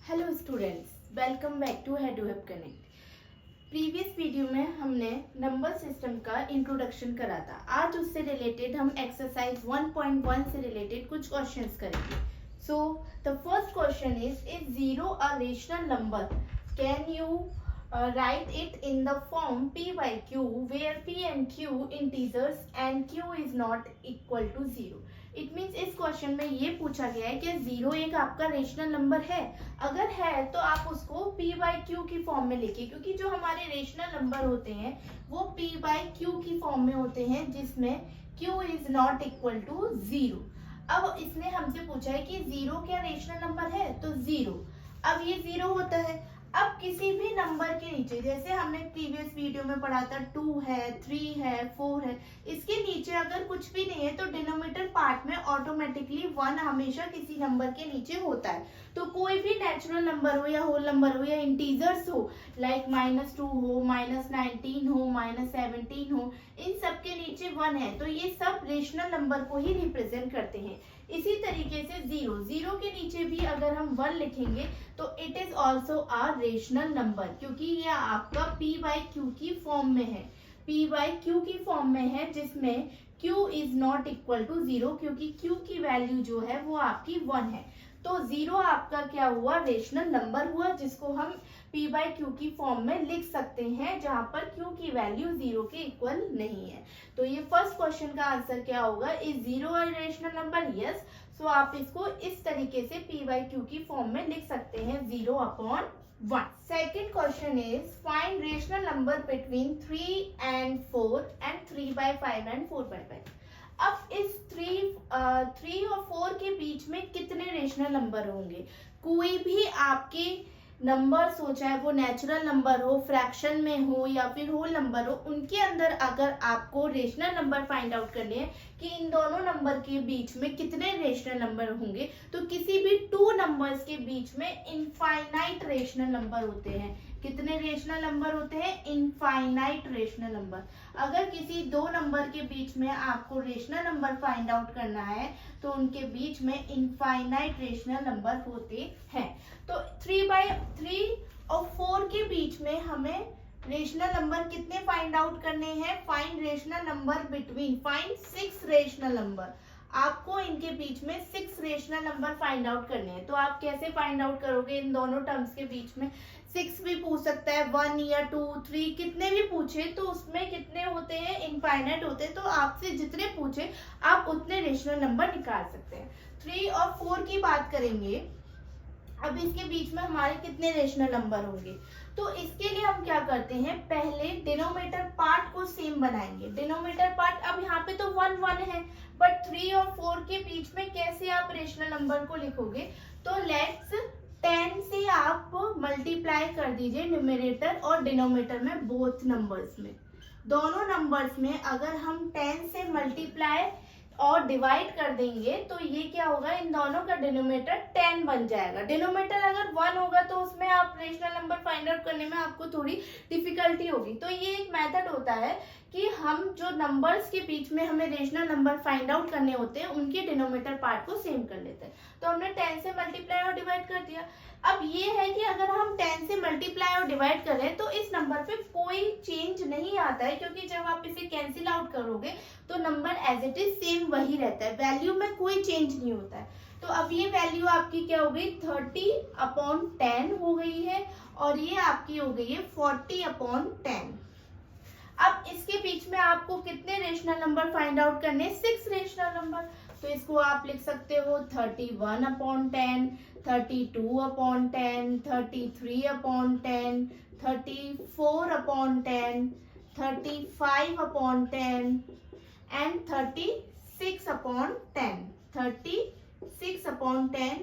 Hello students, welcome back to Headweb connect. Previous video में हमने number system का introduction करा था। आज उससे रिलेटेड हम एक्सरसाइज 1.1 से रिलेटेड कुछ क्वेश्चंस करेंगे। So the first question is zero a rational number, can you write it in the form p by q where p and q integers and q is not equal to 0. It means इस question में ये पूछा गया है कि zero एक आपका rational number है। अगर है तो आप उसको p बाई क्यू की फॉर्म में लिखिए, क्योंकि जो हमारे रेशनल नंबर होते हैं वो p बाई क्यू की फॉर्म में होते हैं जिसमें q is not equal to 0। अब इसने हमसे पूछा है कि जीरो क्या रेशनल नंबर है, तो जीरो। अब ये जीरो होता है। अब किसी भी नंबर के नीचे, जैसे हमने प्रीवियस वीडियो में पढ़ा था 2 है, 3 है, 4 है, इसके नीचे अगर कुछ भी नहीं है तो डिनोमिनेटर पार्ट में ऑटोमेटिकली 1 हमेशा किसी नंबर के नीचे होता है। तो कोई भी नेचुरल नंबर हो या होल नंबर हो या इंटीजर्स हो, लाइक -2 हो, -19 हो, -17 हो, इन सब के नीचे 1 है, तो ये सब रेशनल नंबर को ही रिप्रेजेंट करते हैं। इसी तरीके से जीरो के नीचे भी अगर हम 1 लिखेंगे तो it is also a rational number, क्योंकि ये आपका p बाई क्यू की फॉर्म में है। p बाई क्यू की फॉर्म में है जिसमें q is not equal to 0, क्योंकि q की वैल्यू जो है वो आपकी 1 है। तो जीरो आपका क्या हुआ, रेशनल नंबर हुआ, जिसको हम p बाई क्यू की फॉर्म में लिख सकते हैं, जहां पर q की वैल्यू 0 के इक्वल नहीं है। तो ये फर्स्ट क्वेश्चन का आंसर क्या होगा, is zero a rational number? Yes. So आप इसको इस तरीके से p बाई क्यू की फॉर्म में लिख सकते हैं, 0/1। Second question is find rational number between 3 and 4 and 3/5 and 4/5। अब इस 3 और 4 के बीच में कितने रेशनल नंबर होंगे? कोई भी आपके नंबर्स हो, चाहे वो नेचुरल नंबर हो, फ्रैक्शन में हो या फिर होल नंबर हो, उनके अंदर अगर आपको रेशनल नंबर फाइंड आउट करने हैं कि इन दोनों नंबर के बीच में कितने रेशनल नंबर होंगे, तो किसी भी 2 नंबर्स के बीच में इनफाइनाइट रेशनल नंबर होते हैं। कितने रेशनल नंबर होते हैं? Infinite rational number. अगर किसी 2 नंबर के बीच में आपको रेशनल नंबर फाइंड आउट करना है तो उनके बीच में इनफाइनाइट रेशनल नंबर होते हैं। तो 3/3 और 4 के बीच में हमें रेशनल नंबर कितने फाइंड आउट करने हैं? Find rational number between, find 6 rational number. आपको इनके बीच में 6 रेशनल नंबर फाइंड आउट करने हैं। तो आप कैसे फाइंड आउट करोगे? इन दोनों टर्म्स के बीच में 6 भी पूछ सकता है, 1 या 2, 3, कितने भी पूछे तो उसमें कितने होते हैं? इनफाइनाइट होते हैं। तो आपसे जितने पूछे आप उतने रेशनल नंबर निकाल सकते हैं। 3 और 4 की बात करेंगे, अब इसके बीच में हमारे कितने रेशनल नंबर होंगे? तो इसके लिए हम क्या करते हैं, पहले डिनोमिनेटर पार्ट को सेम बनाएंगे। डिनोमिनेटर पार्ट, अब यहाँ पे तो 1 है, बट 3 और 4 के बीच में कैसे आप रेशनल नंबर को लिखोगे? तो लेट्स 10 से आप मल्टीप्लाई कर दीजिए न्यूमरेटर और डिनोमिनेटर में, बोथ नंबर्स में। दोनों नंबर्स में अगर हम 10 से मल्टीप्लाई और डिवाइड कर देंगे तो ये क्या होगा, इन दोनों का डिनोमिनेटर 10 बन जाएगा। डिनोमिनेटर अगर 1 होगा तो उसमें आप रेशनल नंबर फाइंड आउट करने में आपको थोड़ी डिफिकल्टी होगी। तो ये एक मेथड होता है कि हम जो नंबर्स के बीच में हमें रेशनल नंबर फाइंड आउट करने होते हैं उनके डिनोमिनेटर पार्ट को सेम कर लेते हैं। तो हमने 10 से मल्टीप्लाई और डिवाइड कर दिया। अब ये है कि अगर हम 10 से मल्टीप्लाई और डिवाइड करें तो इस नंबर पे कोई चेंज नहीं आता है, क्योंकि जब आप इसे कैंसिल आउट करोगे तो number as it is same वही रहता है, वैल्यू में कोई चेंज नहीं होता है। तो अब ये वैल्यू आपकी क्या हो गई, 30/10 हो गई है, और ये आपकी हो गई है 40/10। अब इसके बीच में आपको कितने रेशनल नंबर फाइंड आउट करने? 6 रेशनल नंबर। तो इसको आप लिख सकते हो 31/10, 32/10, 33/10, 34/10, 35/10 एंड 36/10, 36/10,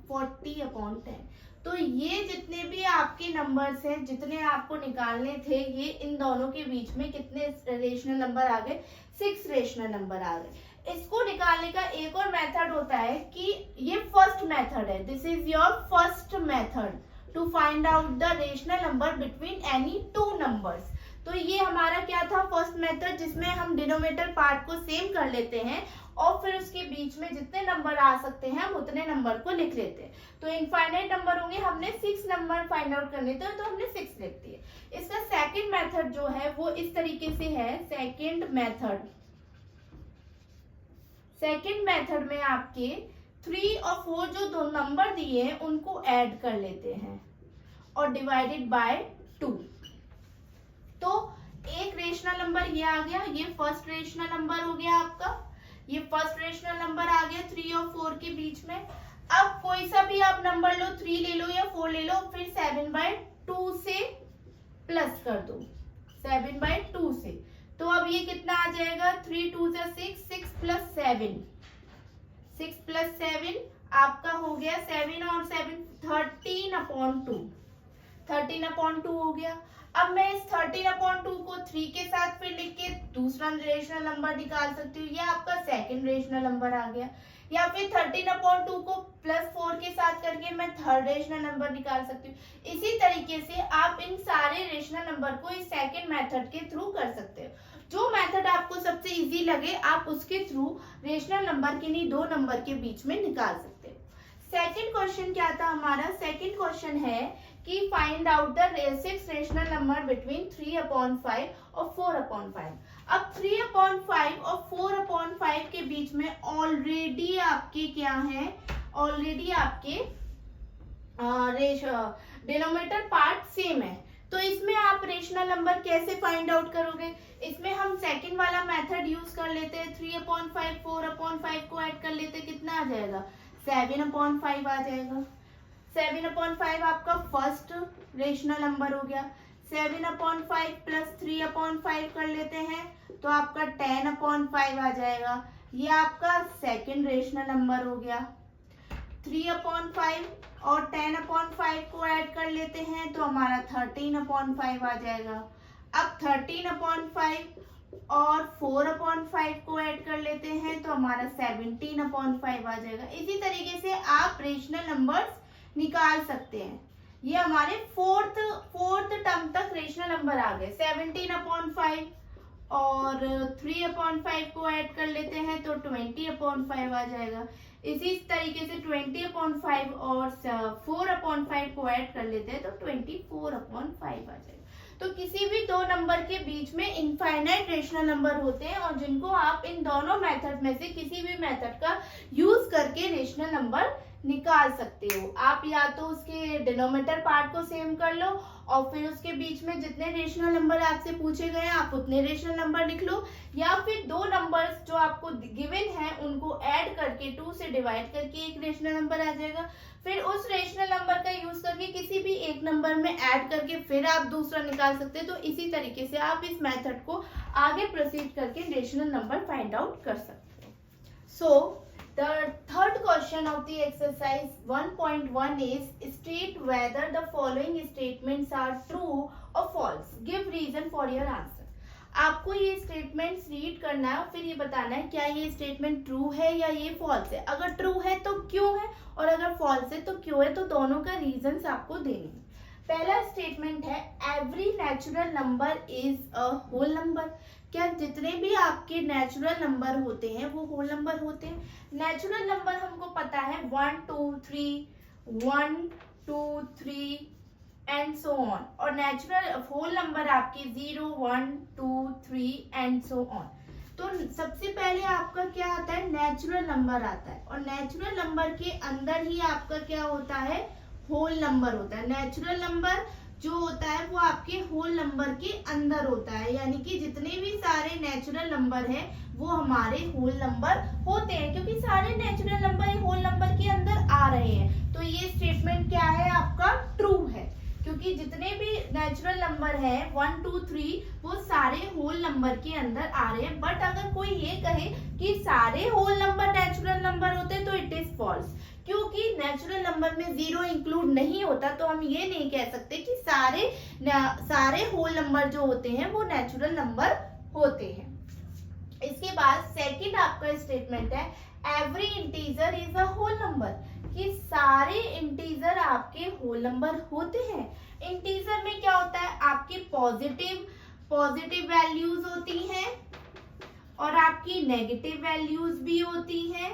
40/10। तो ये जितने भी आपके नंबर्स हैं, जितने आपको निकालने थे, ये इन दोनों के बीच में कितने रेशनल नंबर आ गए? 6 रेशनल नंबर आ गए। इसको निकालने का एक और मेथड होता है कि ये फर्स्ट मेथड है, this is your first method to find out the rational number between any 2 numbers. तो ये हमारा क्या था, फर्स्ट मेथड, जिसमें हम डिनोमिनेटर पार्ट को सेम कर लेते हैं और फिर उसके बीच में जितने नंबर आ सकते हैं हम उतने नंबर को लिख लेते हैं। तो इनफाइनाइट नंबर होंगे, हमने 6 नंबर फाइंड आउट करने थे तो हमने 6 लिख दिए। इसका सेकंड मेथड जो है वो इस तरीके से है। सेकंड मेथड में आपके 3 और 4 जो दो नंबर दिए हैं उनको ऐड कर लेते हैं और डिवाइडेड बाय 2। तो एक रेशनल नंबर ये आ गया, ये फर्स्ट रेशनल नंबर हो गया आपका, ये फर्स्ट रेशनल नंबर आ गया 3 और 4 के बीच में। अब कोई सा भी आप नंबर लो, 3 ले लो या 4 ले लो, फिर 7/2 से प्लस कर दो, 7/2 से। तो अब ये कितना आ जाएगा, 3 2 6, 6 + 7, 6 + 7 आपका हो गया 7 और 7 13/2, 13/2 हो गया। अब मैं इस 13/2 को 3 के साथ फिर लिख के दूसरा रेशनल नंबर निकाल सकती हूँ, ये आपका सेकंड रेशनल नंबर आ गया। या फिर 13/2 को +4 के साथ करके मैं थर्ड रेशनल नंबर निकाल सकती हूँ। इसी तरीके से आप इन सारे रेशनल नंबर को इस सेकंड मेथड के थ्रू कर सकते हो। जो मेथड आपको सबसे इजी लगे आप उसके थ्रू रेशनल नंबर किन्हीं दो नंबर के बीच में निकाल सकते हो। सेकंड क्वेश्चन क्या था हमारा, सेकंड क्वेश्चन है कि find out the 6 rational number between 3/5 और 4/5। अब 3/5 और 4/5 के बीच में ऑलरेडी आपके क्या है, ऑलरेडी आपके डिनोमिनेटर पार्ट सेम है। तो इसमें आप रेशनल नंबर कैसे फाइंड आउट करोगे, इसमें हम सेकंड वाला मेथड यूज कर लेते हैं। 3/5 4/5 को ऐड कर लेते, कितना आ जाएगा, 7/5 आ जाएगा। 7/5 आपका फर्स्ट रेशनल नंबर हो गया। 7/5 + 3/5 कर लेते हैं तो आपका 10/5 आ जाएगा, ये आपका सेकंड रेशनल नंबर हो गया। 3/5 और 10/5 को ऐड कर लेते हैं तो हमारा 13/5 आ जाएगा। अब 13/5 और 4/5 को ऐड कर लेते हैं तो हमारा 17/5 आ जाएगा। इसी तरीके से आप रेशनल नंबर्स निकाल सकते हैं। ये हमारे फोर्थ टर्म तक रेशनल नंबर आ गए। 17/5 और 3/5 को ऐड कर लेते हैं तो 20/5 आ जाएगा। इसी तरीके से 20/5 और 4/5 को ऐड कर लेते हैं तो 24/5 आ जाएगा। तो किसी भी दो नंबर के बीच में इनफाइनाइट रेशनल नंबर होते हैं और जिनको आप इन दोनों मेथड में से किसी भी मेथड का यूज करके रेशनल नंबर निकाल सकते हो। आप या तो उसके डिनोमिनेटर पार्ट को सेम कर लो और फिर उसके बीच में जितने रेशनल नंबर आपसे पूछे गए हैं आप उतने रेशनल नंबर लिख लो, या फिर दो नंबर्स जो आपको गिवन है उनको ऐड करके 2 से डिवाइड करके एक रेशनल नंबर आ जाएगा। फिर उस रेशनल नंबर का यूज करके किसी भी एक नंबर में ऐड करके फिर आप दूसरा निकाल सकते हैं। तो इसी तरीके से आप इस मेथड को आगे प्रोसीड करके रेशनल नंबर फाइंड आउट कर सकते हो। सो the third question of the exercise 1.1 is state whether the following statements are true or false. Give reason for your answer. आपको ये स्टेटमेंट्स रीड करना है, फिर ये बताना है क्या ये स्टेटमेंट ट्रू है या ये फॉल्स है। अगर ट्रू है तो क्यों है और अगर फॉल्स है तो क्यों है, तो दोनों का रीजंस आपको देने हैं। पहला स्टेटमेंट है every natural number is a whole number. क्या जितने भी आपके नेचुरल नंबर होते हैं वो होल नंबर होते हैं। नेचुरल नंबर हमको पता है 1 2 3 एंड सो ऑन, और नेचुरल होल नंबर आपके 0 1 2 3 एंड सो ऑन। तो सबसे पहले आपका क्या आता है, नेचुरल नंबर आता है, और नेचुरल नंबर के अंदर ही आपका क्या होता है, होल नंबर होता है। नेचुरल नंबर जो होता है वो आपके होल नंबर के अंदर होता है, यानी कि जितने भी सारे नेचुरल नंबर हैं वो हमारे होल नंबर होते हैं, क्योंकि सारे नेचुरल नंबर होल नंबर के अंदर आ रहे हैं। तो ये स्टेटमेंट क्या है आपका, ट्रू है, क्योंकि जितने भी नेचुरल नंबर है 1 2 3 वो सारे होल नंबर के अंदर आ रहे हैं। बट अगर कोई ये कहे कि सारे होल नंबर नेचुरल नंबर होते हैं तो इट इज फॉल्स, क्योंकि नेचुरल नंबर में 0 इंक्लूड नहीं होता। तो हम ये नहीं कह सकते कि सारे होल नंबर जो होते हैं वो नेचुरल नंबर होते हैं। इसके बाद सेकंड आपका स्टेटमेंट है every integer is a whole number, कि सारे इंटीजर आपके होल नंबर होते हैं। इंटीजर में क्या होता है, आपके पॉजिटिव वैल्यूज होती हैं और आपकी नेगेटिव वैल्यूज भी होती हैं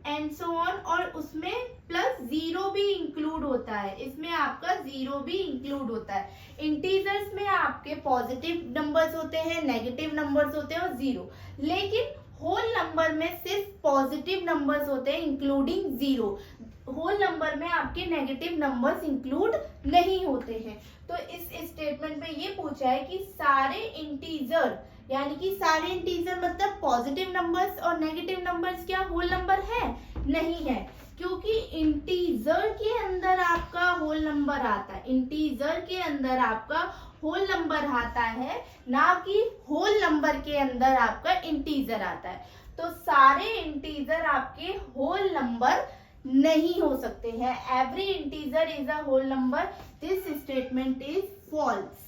एंड सो ऑन, और उसमें प्लस जीरो भी इंक्लूड होता है, इसमें आपका जीरो भी इंक्लूड होता है। इंटीजर्स में आपके पॉजिटिव नंबर्स होते हैं, नेगेटिव नंबर्स होते हैं और जीरो, लेकिन होल नंबर में सिर्फ पॉजिटिव नंबर्स होते हैं इंक्लूडिंग जीरो। होल नंबर में आपके नेगेटिव नंबर्स इंक्लूड नहीं होते हैं। तो इस स्टेटमेंट में ये पूछा है कि सारे इंटीजर, यानी कि सारे इंटीजर मतलब पॉजिटिव नंबर्स और नेगेटिव नंबर्स क्या होल नंबर है? नहीं है, क्योंकि इंटीजर के अंदर आपका होल नंबर आता है, इंटीजर के अंदर आपका होल नंबर आता है, ना कि होल नंबर के अंदर आपका इंटीजर आता है। तो सारे इंटीजर आपके होल नंबर नहीं हो सकते हैं। Every integer is a whole number. This statement is false.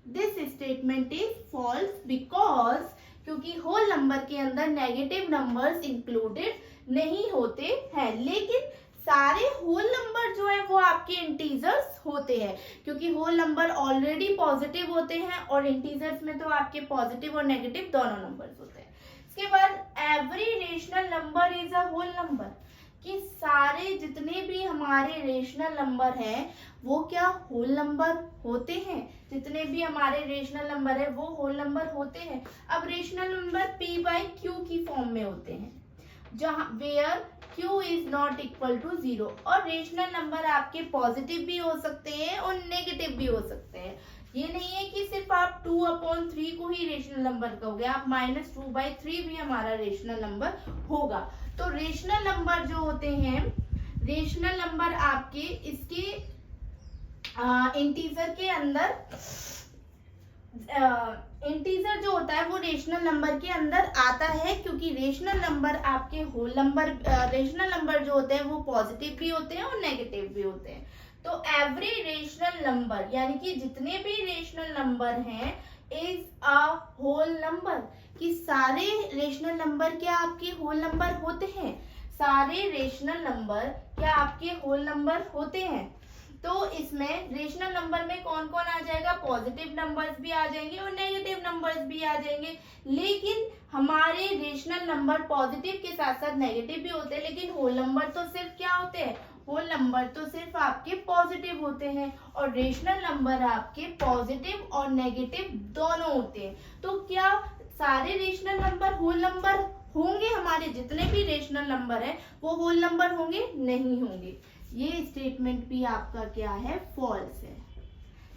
This statement is false because, क्योंकि होल नंबर के अंदर नेगेटिव नंबर्स इंक्लूडेड नहीं होते हैं, लेकिन सारे होल नंबर जो है वो आपके इंटीजर्स होते हैं, क्योंकि होल नंबर ऑलरेडी पॉजिटिव होते हैं और इंटीजर्स में तो आपके पॉजिटिव और नेगेटिव दोनों नंबर्स होते हैं। इसके बाद every rational number is a whole number, कि सारे जितने भी हमारे रेशनल नंबर हैं वो क्या होल नंबर होते हैं, जितने भी हमारे रेशनल नंबर है वो होल नंबर होते हैं। अब rational number p by Q की फॉर्म में होते हैं, जहां where q is not equal to zero. और रेशनल नंबर आपके पॉजिटिव भी हो सकते हैं और नेगेटिव भी हो सकते हैं। ये नहीं है कि सिर्फ आप 2/3 को ही रेशनल नंबर कहोगे, आप -2/3 भी हमारा रेशनल नंबर होगा। तो रेशनल नंबर जो होते हैं, रेशनल नंबर आपके इसके इंटीजर के अंदर, इंटीजर जो होता है वो रेशनल नंबर के अंदर आता है, क्योंकि रेशनल नंबर आपके होल नंबर, रेशनल नंबर जो होते हैं वो पॉजिटिव भी होते हैं और नेगेटिव भी होते हैं। तो एवरी रेशनल नंबर, यानी कि जितने भी रेशनल नंबर हैं, इज अ होल नंबर, कि सारे रेशनल नंबर क्या आपके होल नंबर होते हैं? सारे रेशनल नंबर क्या आपके होल नंबर होते हैं? तो इसमें रेशनल नंबर में कौन कौन आ जाएगा? पॉजिटिव नंबर्स भी आ जाएंगे और नेगेटिव नंबर्स भी आ जाएंगे। लेकिन हमारे रेशनल नंबर पॉजिटिव के साथ साथ नेगेटिव भी होते हैं, लेकिन होल नंबर तो सिर्फ क्या होते हैं? होल नंबर तो सिर्फ आपके पॉजिटिव होते हैं, और रेशनल नंबर आपके पॉजिटिव और नेगेटिव दोनों होते हैं। तो क्या सारे रेशनल नंबर होल नंबर होंगे? हमारे जितने भी रेशनल नंबर है वो होल नंबर होंगे? नहीं होंगे। ये स्टेटमेंट भी आपका क्या है? फॉल्स है।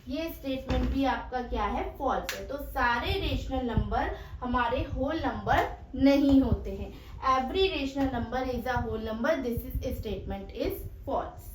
ये स्टेटमेंट भी आपका क्या है? फॉल्स है। तो सारे रेशनल नंबर हमारे होल नंबर नहीं होते हैं। Every rational number is a whole number. This is statement is false.